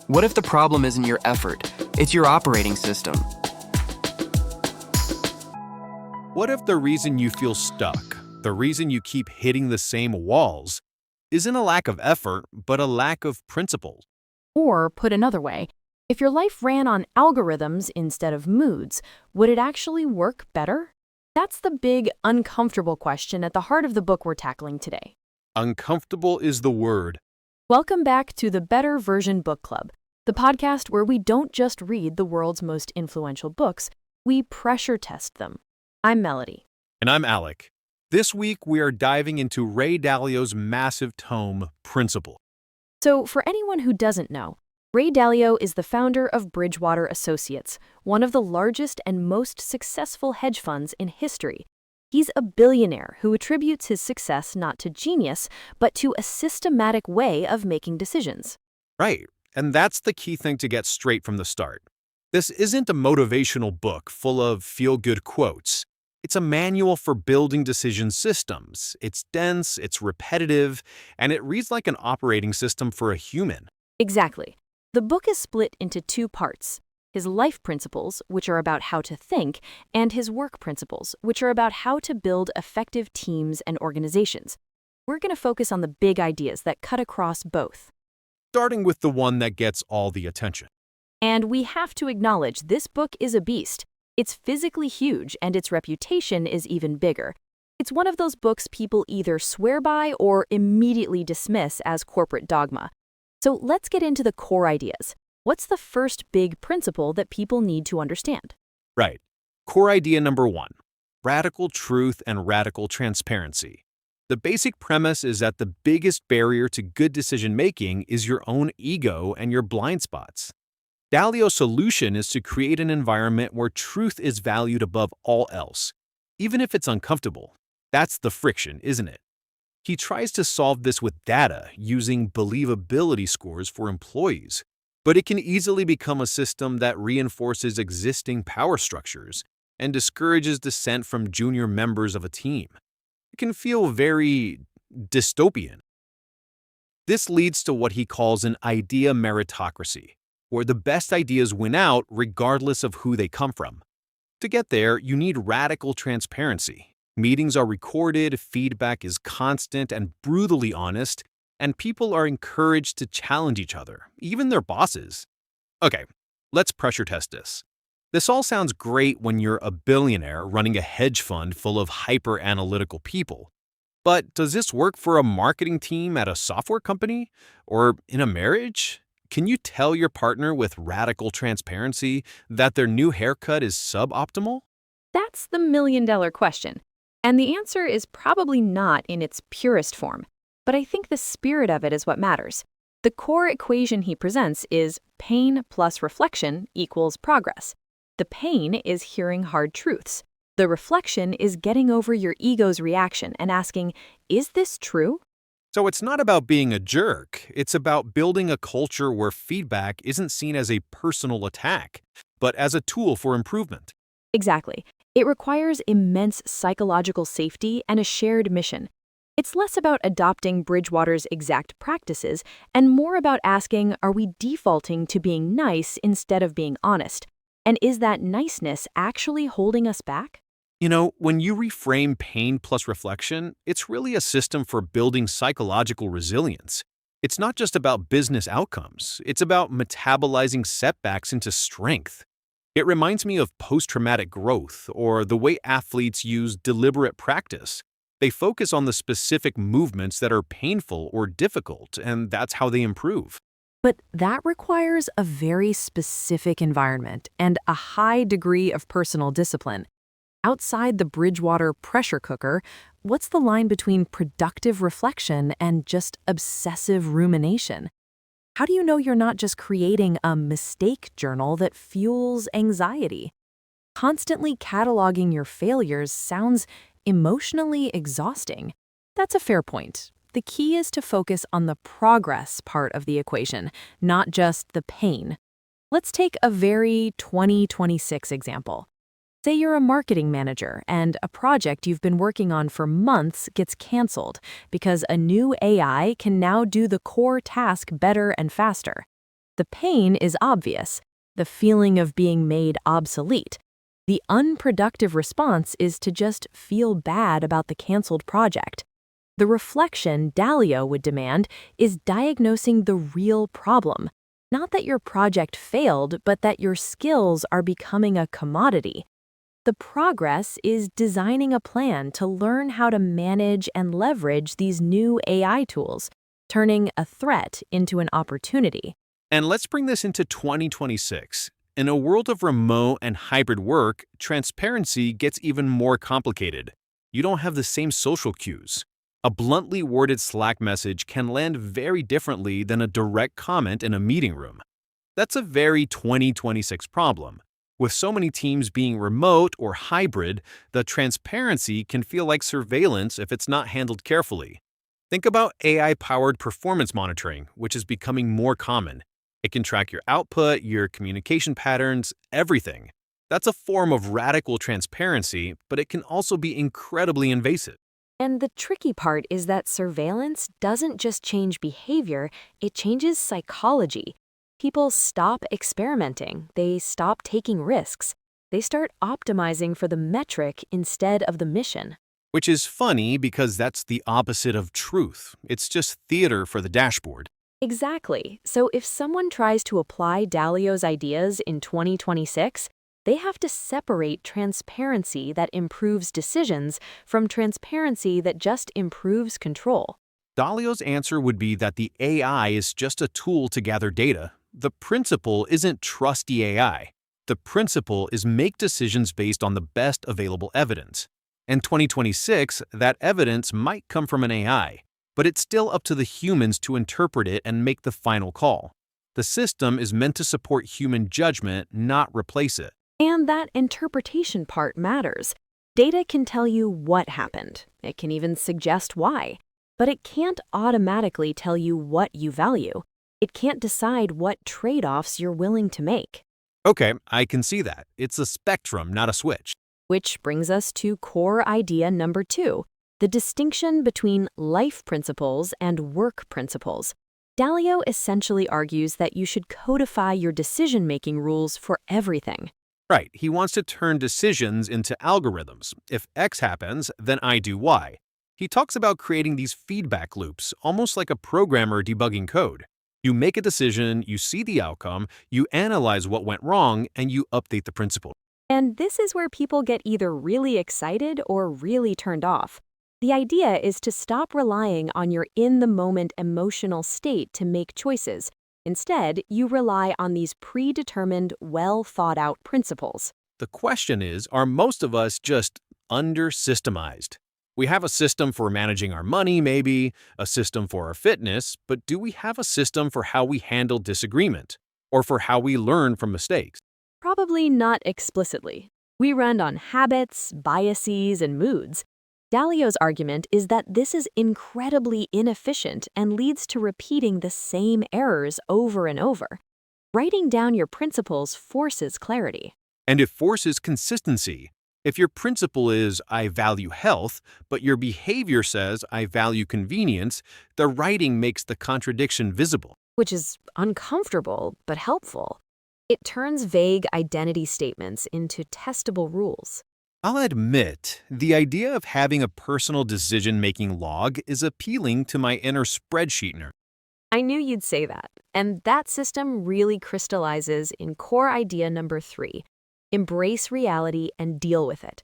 What if the problem isn't your effort? It's your operating system. What if the reason you feel stuck, the reason you keep hitting the same walls, isn't a lack of effort, but a lack of principles? Or, put another way, if your life ran on algorithms instead of moods, would it actually work better? That's the big, uncomfortable question at the heart of the book we're tackling today. Uncomfortable is the word. Welcome back to the Better Version Book Club, the podcast where we don't just read the world's most influential books, we pressure test them. I'm Melody. And I'm Alec. This week, we are diving into Ray Dalio's massive tome, Principle. So, for anyone who doesn't know, Ray Dalio is the founder of Bridgewater Associates, one of the largest and most successful hedge funds in history. He's a billionaire who attributes his success not to genius, but to a systematic way of making decisions. Right, and that's the key thing to get straight from the start. This isn't a motivational book full of feel-good quotes. It's a manual for building decision systems. It's dense, it's repetitive, and it reads like an operating system for a human. Exactly. The book is split into two parts: his life principles, which are about how to think, and his work principles, which are about how to build effective teams and organizations. We're going to focus on the big ideas that cut across both. Starting with the one that gets all the attention. And we have to acknowledge this book is a beast. It's physically huge, and its reputation is even bigger. It's one of those books people either swear by or immediately dismiss as corporate dogma. So let's get into the core ideas. What's the first big principle that people need to understand? Right. Core idea number one, radical truth and radical transparency. The basic premise is that the biggest barrier to good decision-making is your own ego and your blind spots. Dalio's solution is to create an environment where truth is valued above all else, even if it's uncomfortable. That's the friction, isn't it? He tries to solve this with data using believability scores for employees, but it can easily become a system that reinforces existing power structures and discourages dissent from junior members of a team. It can feel very dystopian. This leads to what he calls an idea meritocracy, where the best ideas win out regardless of who they come from. To get there, you need radical transparency. Meetings are recorded, feedback is constant and brutally honest, and people are encouraged to challenge each other, even their bosses. Okay, let's pressure test this. This all sounds great when you're a billionaire running a hedge fund full of hyper-analytical people. But does this work for a marketing team at a software company? Or in a marriage? Can you tell your partner with radical transparency that their new haircut is suboptimal? That's the million-dollar question. And the answer is probably not in its purest form. But I think the spirit of it is what matters. The core equation he presents is pain plus reflection equals progress. The pain is hearing hard truths. The reflection is getting over your ego's reaction and asking, is this true? So it's not about being a jerk. It's about building a culture where feedback isn't seen as a personal attack, but as a tool for improvement. Exactly. It requires immense psychological safety and a shared mission. It's less about adopting Bridgewater's exact practices and more about asking, are we defaulting to being nice instead of being honest? And is that niceness actually holding us back? You know, when you reframe pain plus reflection, it's really a system for building psychological resilience. It's not just about business outcomes. It's about metabolizing setbacks into strength. It reminds me of post-traumatic growth or the way athletes use deliberate practice. They focus on the specific movements that are painful or difficult, and that's how they improve. But that requires a very specific environment and a high degree of personal discipline. Outside the Bridgewater pressure cooker, what's the line between productive reflection and just obsessive rumination? How do you know you're not just creating a mistake journal that fuels anxiety? Constantly cataloging your failures sounds emotionally exhausting. That's a fair point. The key is to focus on the progress part of the equation, not just the pain. Let's take a very 2026 example. Say you're a marketing manager and a project you've been working on for months gets canceled because a new AI can now do the core task better and faster. The pain is obvious, the feeling of being made obsolete. The unproductive response is to just feel bad about the canceled project. The reflection Dalio would demand is diagnosing the real problem. Not that your project failed, but that your skills are becoming a commodity. The progress is designing a plan to learn how to manage and leverage these new AI tools, turning a threat into an opportunity. And let's bring this into 2026. In a world of remote and hybrid work, transparency gets even more complicated. You don't have the same social cues. A bluntly worded Slack message can land very differently than a direct comment in a meeting room. That's a very 2026 problem. With so many teams being remote or hybrid, the transparency can feel like surveillance if it's not handled carefully. Think about AI-powered performance monitoring, which is becoming more common. It can track your output, your communication patterns, everything. That's a form of radical transparency, but it can also be incredibly invasive. And the tricky part is that surveillance doesn't just change behavior, it changes psychology. People stop experimenting, they stop taking risks, they start optimizing for the metric instead of the mission. Which is funny because that's the opposite of truth. It's just theater for the dashboard. Exactly. So if someone tries to apply Dalio's ideas in 2026, they have to separate transparency that improves decisions from transparency that just improves control. Dalio's answer would be that the AI is just a tool to gather data. The principle isn't trust the AI. The principle is make decisions based on the best available evidence. In 2026, that evidence might come from an AI, but it's still up to the humans to interpret it and make the final call. The system is meant to support human judgment, not replace it. And that interpretation part matters. Data can tell you what happened. It can even suggest why. But it can't automatically tell you what you value. It can't decide what trade-offs you're willing to make. Okay, I can see that. It's a spectrum, not a switch. Which brings us to core idea number 2, the distinction between life principles and work principles. Dalio essentially argues that you should codify your decision-making rules for everything. Right, he wants to turn decisions into algorithms. If X happens, then I do Y. He talks about creating these feedback loops, almost like a programmer debugging code. You make a decision, you see the outcome, you analyze what went wrong, and you update the principle. And this is where people get either really excited or really turned off. The idea is to stop relying on your in-the-moment emotional state to make choices. Instead, you rely on these predetermined, well-thought-out principles. The question is, are most of us just under-systemized? We have a system for managing our money, maybe, a system for our fitness, but do we have a system for how we handle disagreement, or for how we learn from mistakes? Probably not explicitly. We run on habits, biases, and moods. Dalio's argument is that this is incredibly inefficient and leads to repeating the same errors over and over. Writing down your principles forces clarity. And it forces consistency. If your principle is, I value health, but your behavior says, I value convenience, the writing makes the contradiction visible. Which is uncomfortable, but helpful. It turns vague identity statements into testable rules. I'll admit, the idea of having a personal decision-making log is appealing to my inner spreadsheet nerd. I knew you'd say that, and that system really crystallizes in core idea number 3, embrace reality and deal with it.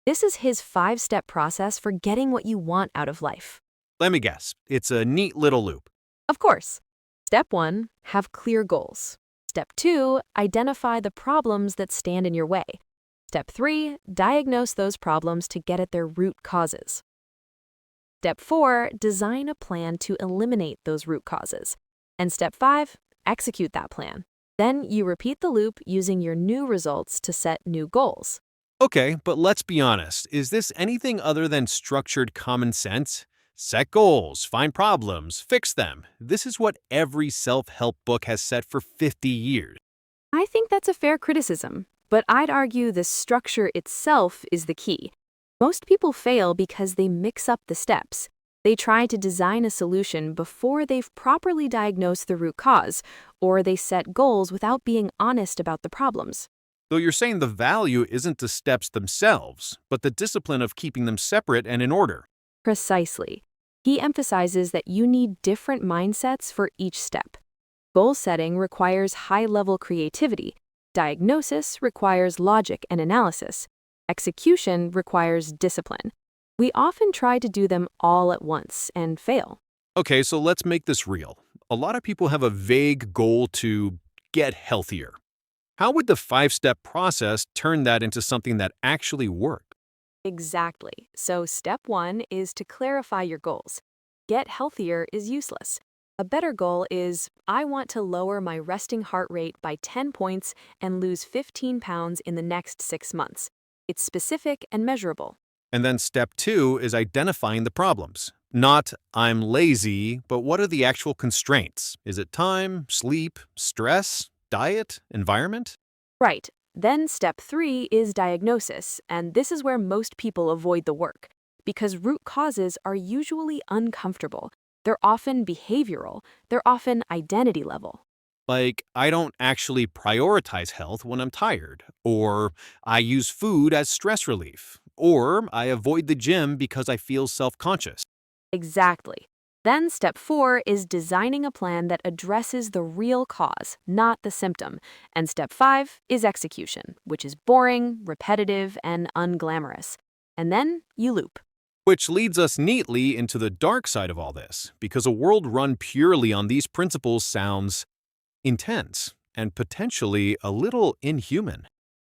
This is his 5-step process for getting what you want out of life. Let me guess, it's a neat little loop. Of course. Step 1, have clear goals. Step 2, identify the problems that stand in your way. Step 3, diagnose those problems to get at their root causes. Step 4, design a plan to eliminate those root causes. And step 5, execute that plan. Then you repeat the loop using your new results to set new goals. Okay, but let's be honest, is this anything other than structured common sense? Set goals, find problems, fix them. This is what every self-help book has said for 50 years. I think that's a fair criticism, but I'd argue the structure itself is the key. Most people fail because they mix up the steps. They try to design a solution before they've properly diagnosed the root cause, or they set goals without being honest about the problems. So you're saying the value isn't the steps themselves, but the discipline of keeping them separate and in order. Precisely. He emphasizes that you need different mindsets for each step. Goal setting requires high-level creativity. Diagnosis requires logic and analysis. Execution requires discipline. We often try to do them all at once and fail. Okay, so let's make this real. A lot of people have a vague goal to get healthier. How would the 5-step process turn that into something that actually worked? Exactly. So step 1 is to clarify your goals. Get healthier is useless. A better goal is, I want to lower my resting heart rate by 10 points and lose 15 pounds in the next 6 months. It's specific and measurable. And then step 2 is identifying the problems. Not, I'm lazy, but what are the actual constraints? Is it time, sleep, stress, diet, environment? Right. Then step 3 is diagnosis, and this is where most people avoid the work, because root causes are usually uncomfortable. They're often behavioral. They're often identity level. Like, I don't actually prioritize health when I'm tired, or I use food as stress relief, or I avoid the gym because I feel self-conscious. Exactly. Then step 4 is designing a plan that addresses the real cause, not the symptom. And step 5 is execution, which is boring, repetitive, and unglamorous. And then you loop. Which leads us neatly into the dark side of all this, because a world run purely on these principles sounds intense and potentially a little inhuman.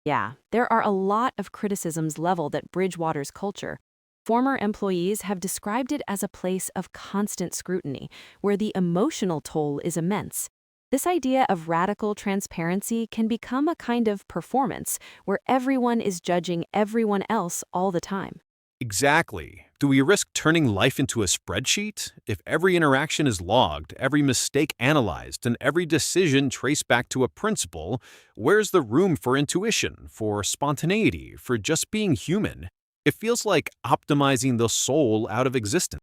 Yeah, there are a lot of criticisms leveled at Bridgewater's culture. Former employees have described it as a place of constant scrutiny, where the emotional toll is immense. This idea of radical transparency can become a kind of performance, where everyone is judging everyone else all the time. Exactly. Do we risk turning life into a spreadsheet? If every interaction is logged, every mistake analyzed, and every decision traced back to a principle, where's the room for intuition, for spontaneity, for just being human? It feels like optimizing the soul out of existence.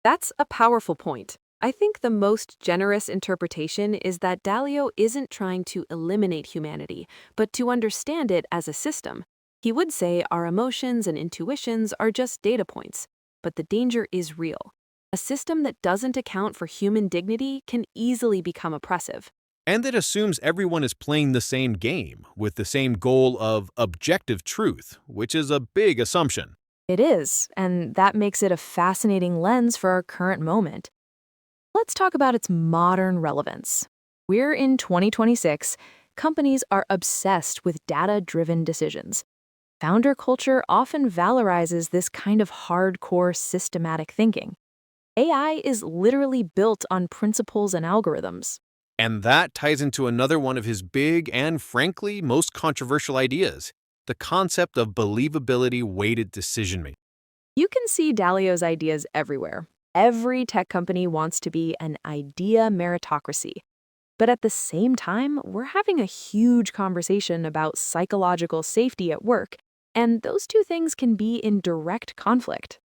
That's a powerful point. I think the most generous interpretation is that Dalio isn't trying to eliminate humanity, but to understand it as a system. He would say our emotions and intuitions are just data points, but the danger is real. A system that doesn't account for human dignity can easily become oppressive. And it assumes everyone is playing the same game, with the same goal of objective truth, which is a big assumption. It is, and that makes it a fascinating lens for our current moment. Let's talk about its modern relevance. We're in 2026. Companies are obsessed with data-driven decisions. Founder culture often valorizes this kind of hardcore systematic thinking. AI is literally built on principles and algorithms. And that ties into another one of his big and, frankly, most controversial ideas, the concept of believability-weighted decision-making. You can see Dalio's ideas everywhere. Every tech company wants to be an idea meritocracy. But at the same time, we're having a huge conversation about psychological safety at work, and those two things can be in direct conflict.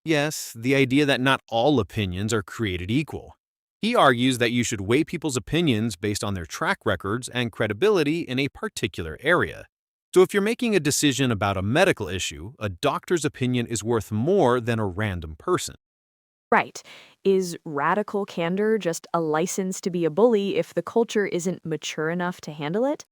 Yes, the idea that not all opinions are created equal. He argues that you should weigh people's opinions based on their track records and credibility in a particular area. So if you're making a decision about a medical issue, a doctor's opinion is worth more than a random person. Right. Is radical candor just a license to be a bully if the culture isn't mature enough to handle it?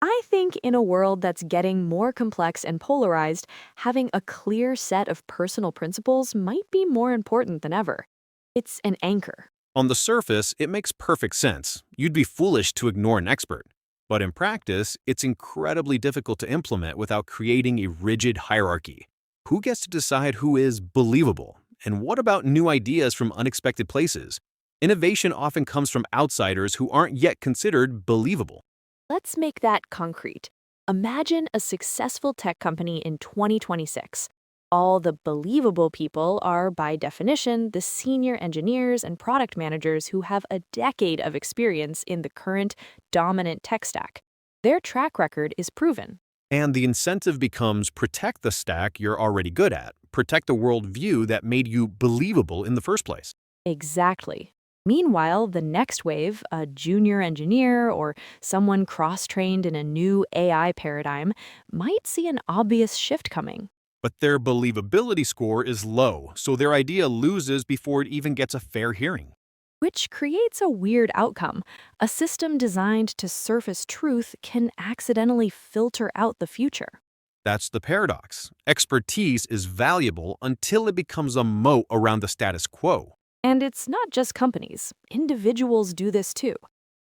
I think in a world that's getting more complex and polarized, having a clear set of personal principles might be more important than ever. It's an anchor. On the surface, it makes perfect sense. You'd be foolish to ignore an expert. But in practice, it's incredibly difficult to implement without creating a rigid hierarchy. Who gets to decide who is believable? And what about new ideas from unexpected places? Innovation often comes from outsiders who aren't yet considered believable. Let's make that concrete. Imagine a successful tech company in 2026. All the believable people are, by definition, the senior engineers and product managers who have a decade of experience in the current dominant tech stack. Their track record is proven. And the incentive becomes protect the stack you're already good at, protect the worldview that made you believable in the first place. Exactly. Meanwhile, the next wave, a junior engineer or someone cross-trained in a new AI paradigm, might see an obvious shift coming, But their believability score is low, so their idea loses before it even gets a fair hearing. which creates a weird outcome. A system designed to surface truth can accidentally filter out the future. That's the paradox. Expertise is valuable until it becomes a moat around the status quo. And it's not just companies. Individuals do this too.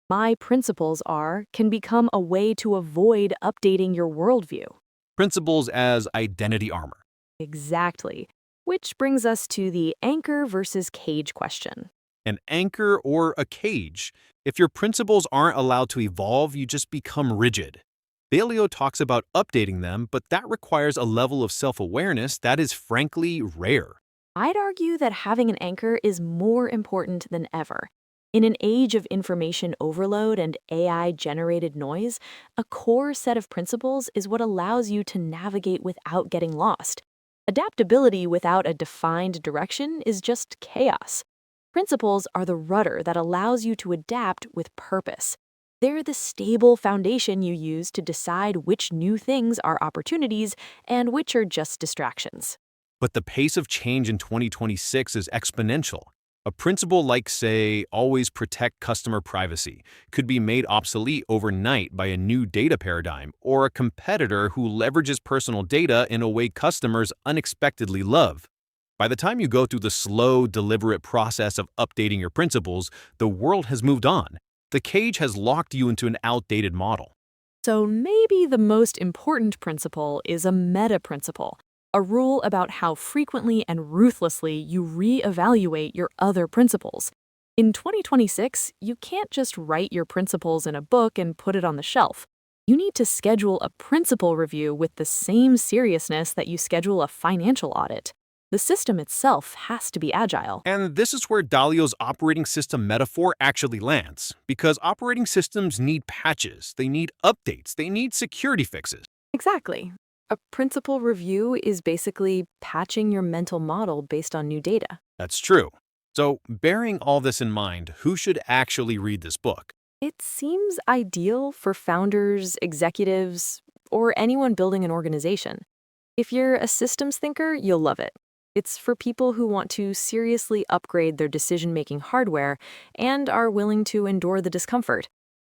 My principles are can become a way to avoid updating your worldview. Principles as identity armor. Exactly. Which brings us to the anchor versus cage question. An anchor or a cage. If your principles aren't allowed to evolve, you just become rigid. Dalio talks about updating them, but that requires a level of self-awareness that is frankly rare. I'd argue that having an anchor is more important than ever. In an age of information overload and AI-generated noise, a core set of principles is what allows you to navigate without getting lost. Adaptability without a defined direction is just chaos. Principles are the rudder that allows you to adapt with purpose. They're the stable foundation you use to decide which new things are opportunities and which are just distractions. But the pace of change in 2026 is exponential. A principle like, say, always protect customer privacy could be made obsolete overnight by a new data paradigm or a competitor who leverages personal data in a way customers unexpectedly love. By the time you go through the slow, deliberate process of updating your principles, the world has moved on. The cage has locked you into an outdated model. So maybe the most important principle is a meta principle, a rule about how frequently and ruthlessly you reevaluate your other principles. In 2026, you can't just write your principles in a book and put it on the shelf. You need to schedule a principle review with the same seriousness that you schedule a financial audit. The system itself has to be agile. And this is where Dalio's operating system metaphor actually lands, because operating systems need patches, they need updates, they need security fixes. Exactly. A principle review is basically patching your mental model based on new data. That's true. So, bearing all this in mind, who should actually read this book? It seems ideal for founders, executives, or anyone building an organization. If you're a systems thinker, you'll love it. It's for people who want to seriously upgrade their decision-making hardware and are willing to endure the discomfort.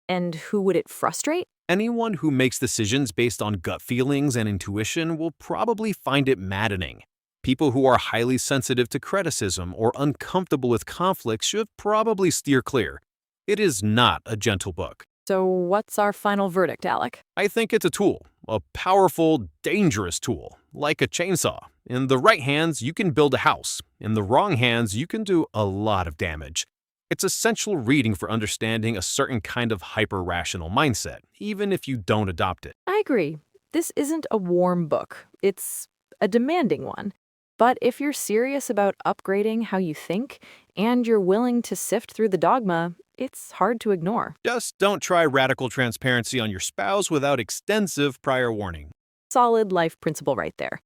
And who would it frustrate? Anyone who makes decisions based on gut feelings and intuition will probably find it maddening. People who are highly sensitive to criticism or uncomfortable with conflict should probably steer clear. It is not a gentle book. So what's our final verdict, Alec? I think it's a tool, a powerful, dangerous tool, like a chainsaw. In the right hands, you can build a house. In the wrong hands, you can do a lot of damage. It's essential reading for understanding a certain kind of hyper-rational mindset, even if you don't adopt it. I agree. This isn't a warm book. It's a demanding one. But if you're serious about upgrading how you think and you're willing to sift through the dogma, it's hard to ignore. Just don't try radical transparency on your spouse without extensive prior warning. Solid life principle right there.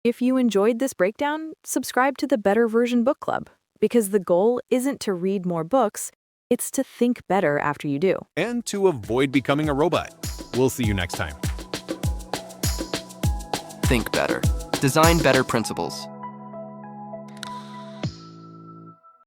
If you enjoyed this breakdown, subscribe to the Better Version Book Club, because the goal isn't to read more books, it's to think better after you do. And to avoid becoming a robot. We'll see you next time. Think better. Design better principles.